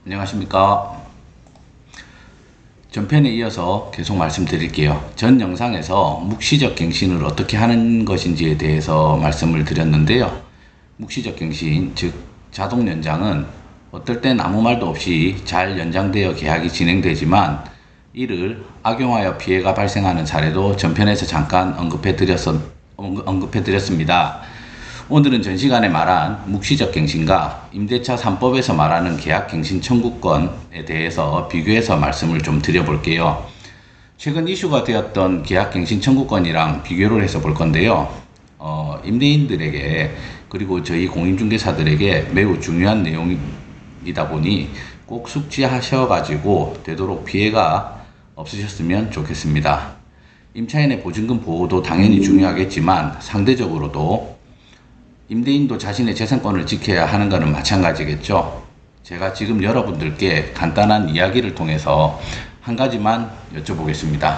안녕하십니까. 전편에 이어서 계속 말씀드릴게요. 전 영상에서 묵시적 갱신을 어떻게 하는 것인지에 대해서 말씀을 드렸는데요. 묵시적 갱신, 즉 자동 연장은 어떨 땐 아무 말도 없이 잘 연장되어 계약이 진행되지만 이를 악용하여 피해가 발생하는 사례도 전편에서 잠깐 언급해 드렸습니다. 오늘은 전 시간에 말한 묵시적 갱신과 임대차 3법에서 말하는 계약갱신 청구권에 대해서 비교해서 말씀을 좀 드려볼게요. 최근 이슈가 되었던 계약갱신 청구권이랑 비교를 해서 볼 건데요. 임대인들에게 그리고 저희 공인중개사들에게 매우 중요한 내용이다 보니 꼭 숙지하셔가지고 되도록 피해가 없으셨으면 좋겠습니다. 임차인의 보증금 보호도 당연히 중요하겠지만 상대적으로도 임대인도 자신의 재산권을 지켜야 하는 것은 마찬가지겠죠. 제가 지금 여러분들께 간단한 이야기를 통해서 한 가지만 여쭤보겠습니다.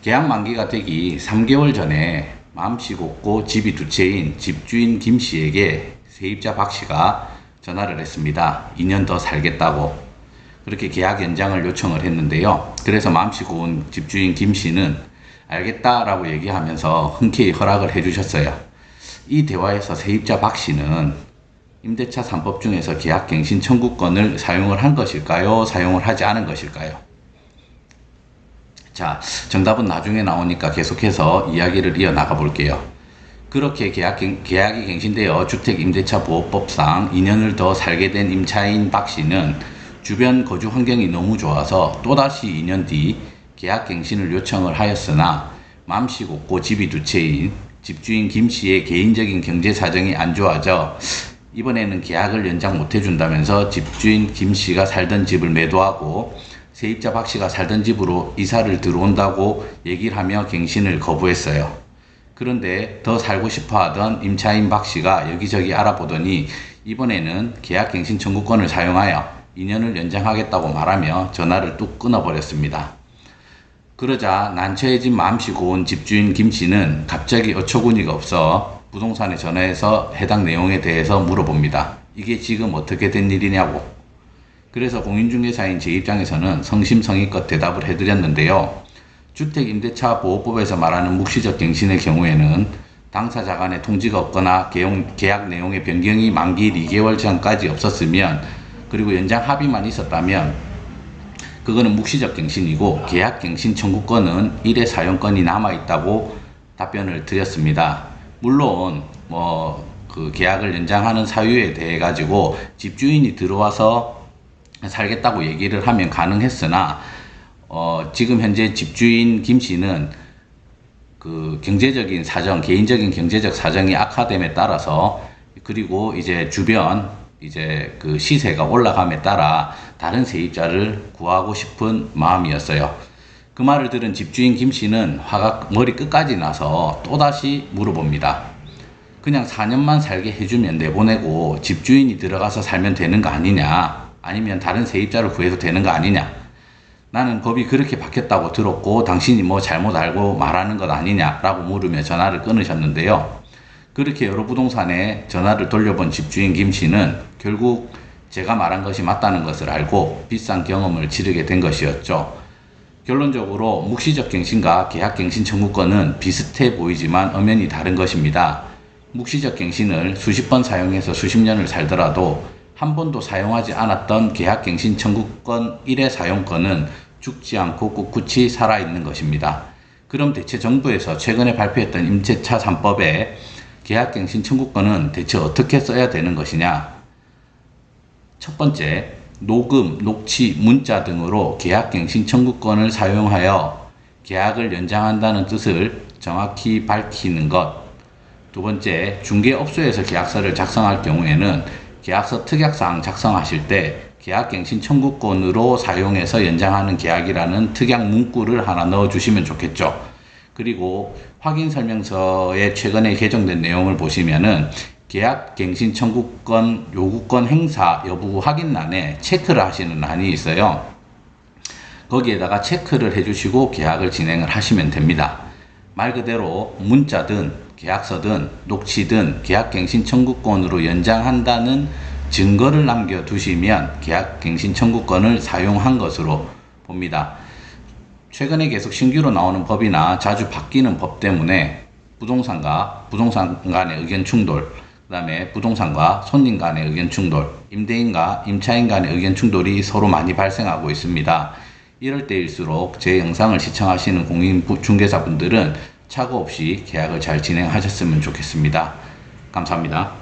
계약 만기가 되기 3개월 전에 마음씨 곱고 집이 두 채인 집주인 김 씨에게 세입자 박 씨가 전화를 했습니다. 2년 더 살겠다고. 그렇게 계약 연장을 요청을 했는데요. 그래서 마음씨 고운 집주인 김 씨는 알겠다라고 얘기하면서 흔쾌히 허락을 해주셨어요. 이 대화에서 세입자 박 씨는 임대차 3법 중에서 계약갱신 청구권을 사용을 한 것일까요? 사용을 하지 않은 것일까요? 자, 정답은 나중에 나오니까 계속해서 이야기를 이어나가 볼게요. 그렇게 계약이 갱신되어 주택임대차보호법상 2년을 더 살게 된 임차인 박 씨는 주변 거주 환경이 너무 좋아서 또다시 2년 뒤 계약갱신을 요청을 하였으나 맘씨 곱고 집이 두 채인 집주인 김 씨의 개인적인 경제 사정이 안 좋아져 이번에는 계약을 연장 못 해준다면서 집주인 김 씨가 살던 집을 매도하고 세입자 박 씨가 살던 집으로 이사를 들어온다고 얘기를 하며 갱신을 거부했어요. 그런데 더 살고 싶어 하던 임차인 박 씨가 여기저기 알아보더니 이번에는 계약갱신 청구권을 사용하여 2년을 연장하겠다고 말하며 전화를 뚝 끊어버렸습니다. 그러자 난처해진 마음씨 고운 집주인 김 씨는 갑자기 어처구니가 없어 부동산에 전화해서 해당 내용에 대해서 물어봅니다. 이게 지금 어떻게 된 일이냐고. 그래서 공인중개사인 제 입장에서는 성심성의껏 대답을 해드렸는데요. 주택임대차보호법에서 말하는 묵시적 갱신의 경우에는 당사자 간의 통지가 없거나 계약 내용의 변경이 만기 2개월 전까지 없었으면 그리고 연장 합의만 있었다면 그거는 묵시적 갱신이고 계약갱신 청구권은 1회 사용권이 남아있다고 답변을 드렸습니다. 물론 그 계약을 연장하는 사유에 대해 가지고 집주인이 들어와서 살겠다고 얘기를 하면 가능했으나 지금 현재 집주인 김 씨는 그 경제적인 사정, 개인적인 경제적 사정이 악화됨에 따라서 그리고 이제 주변 그 시세가 올라감에 따라 다른 세입자를 구하고 싶은 마음이었어요. 그 말을 들은 집주인 김 씨는 화가 머리 끝까지 나서 또다시 물어봅니다. 그냥 4년만 살게 해주면 내보내고 집주인이 들어가서 살면 되는 거 아니냐? 아니면 다른 세입자를 구해도 되는 거 아니냐? 나는 법이 그렇게 바뀌었다고 들었고 당신이 뭐 잘못 알고 말하는 것 아니냐? 라고 물으며 전화를 끊으셨는데요. 그렇게 여러 부동산에 전화를 돌려본 집주인 김 씨는 결국 제가 말한 것이 맞다는 것을 알고 비싼 경험을 치르게 된 것이었죠. 결론적으로 묵시적 갱신과 계약갱신 청구권은 비슷해 보이지만 엄연히 다른 것입니다. 묵시적 갱신을 수십 번 사용해서 수십 년을 살더라도 한 번도 사용하지 않았던 계약갱신 청구권 1회 사용권은 죽지 않고 꿋꿋이 살아있는 것입니다. 그럼 대체 정부에서 최근에 발표했던 임대차 3법에 계약갱신 청구권은 대체 어떻게 써야 되는 것이냐? 첫 번째, 녹음, 녹취, 문자 등으로 계약갱신 청구권을 사용하여 계약을 연장한다는 뜻을 정확히 밝히는 것. 두 번째, 중개업소에서 계약서를 작성할 경우에는 계약서 특약사항 작성하실 때 계약갱신 청구권으로 사용해서 연장하는 계약이라는 특약 문구를 하나 넣어주시면 좋겠죠. 그리고 확인설명서에 최근에 개정된 내용을 보시면은 계약갱신 청구권 요구권 행사 여부 확인란에 체크를 하시는 란이 있어요. 거기에다가 체크를 해주시고 계약을 진행을 하시면 됩니다. 말 그대로 문자든 계약서든 녹취든 계약갱신 청구권으로 연장한다는 증거를 남겨두시면 계약갱신 청구권을 사용한 것으로 봅니다. 최근에 계속 신규로 나오는 법이나 자주 바뀌는 법 때문에 부동산과 부동산 간의 의견 충돌, 그 다음에 부동산과 손님 간의 의견 충돌, 임대인과 임차인 간의 의견 충돌이 서로 많이 발생하고 있습니다. 이럴 때일수록 제 영상을 시청하시는 공인중개사분들은 착오 없이 계약을 잘 진행하셨으면 좋겠습니다. 감사합니다.